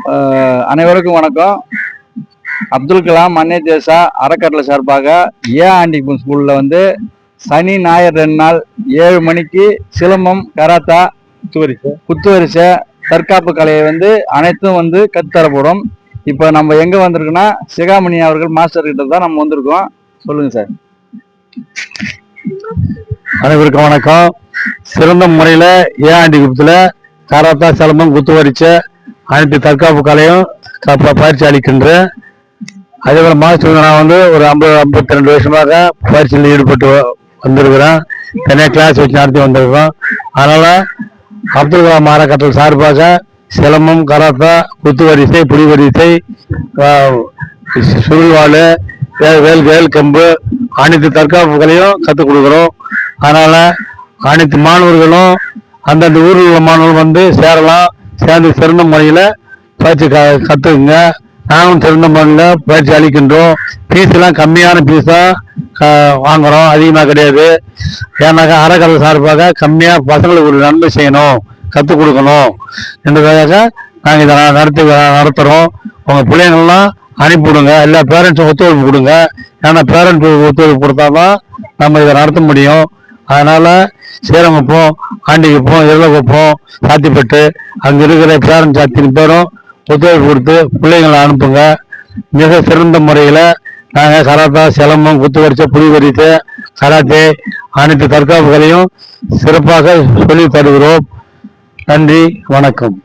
அனைவருக்கும் வணக்கம். அப்துல் கலாம் அன்னை தேசா அறக்கட்டளை சார்பாக ஆண்டிபுரம் ஸ்கூல்ல சனி ஞாயிறு 2 நாள் 7 மணிக்கு சிலம்பம், கராத்தா, குத்துவரிசை, தற்காப்பு கலையை அனைத்தும் கற்றுத்தரப்படும். இப்போ நம்ம எங்க வந்திருக்கோம்னா சிகாமணி அவர்கள் மாஸ்டர் கிட்ட தான் நம்ம வந்திருக்கோம். சொல்லுங்க சார். அனைவருக்கும் வணக்கம். சிறந்த முறையில ஆண்டிபுரத்துல கராத்தா, சிலம்பம், குத்துவரிசை அனைத்து தற்காப்பு கலையும் பயிற்சி அளிக்கின்ற. அதே போல மாஸ்டர் நான் ஒரு 52 வருஷமாக பயிற்சியில் ஈடுபட்டு வந்திருக்கிறேன். தனியாக கிளாஸ் வச்சு நடத்தி வந்திருக்கோம். அதனால அப்துல் கலாம் அறக்கட்டளை சார்பாக சிலம்பம், கராத்தா, குத்துவரிசை, புலிவரிசை, சுருள்வாள், வேல் கம்பு அனைத்து தற்காப்புகளையும் கற்றுக் கொடுக்குறோம். அதனால அனைத்து மாணவர்களும் அந்தந்த ஊரில் உள்ள மாணவர்கள் சேரலாம். சேர்ந்து சிறந்த முறையில் பயிற்சி கற்றுக்குங்க. நாங்களும் சிறந்த முறையில் பயிற்சி அளிக்கின்றோம். ஃபீஸ் எல்லாம் கம்மியான ஃபீஸா வாங்குறோம், அதிகமாக கிடையாது. ஏன்னாக்கா அறக்கட்டளை சார்பாக கம்மியாக பசங்களுக்கு ஒரு நன்மை செய்யணும், கற்றுக் கொடுக்கணும் என்பதாக நாங்கள் இதை நடத்துகிறோம். உங்கள் பிள்ளைங்கள்லாம் அனுப்பிவிடுங்க. எல்லா பேரண்ட்ஸும் ஒத்துழைப்பு கொடுங்க. ஏன்னா பேரண்ட் ஒத்துழைப்பு கொடுத்தாதான் நம்ம இதை நடத்த முடியும். அதனால சேரங்குப்பம், ஆண்டிக்குப்பம், இருளக்குப்பம், சாத்திப்பட்டு அங்கே இருக்கிற பேரண்ட்ஸ் அத்தனை பேரும் ஒத்துழைப்பு கொடுத்து பிள்ளைங்களை அனுப்புங்க. மிக சிறந்த முறையில் நாங்கள் கராத்தா, சிலம்பம், குத்துவரிசை, புலிவரிசை, கராத்தே அனைத்து தற்காப்புகளையும் சிறப்பாக சொல்லி தருகிறோம். நன்றி, வணக்கம்.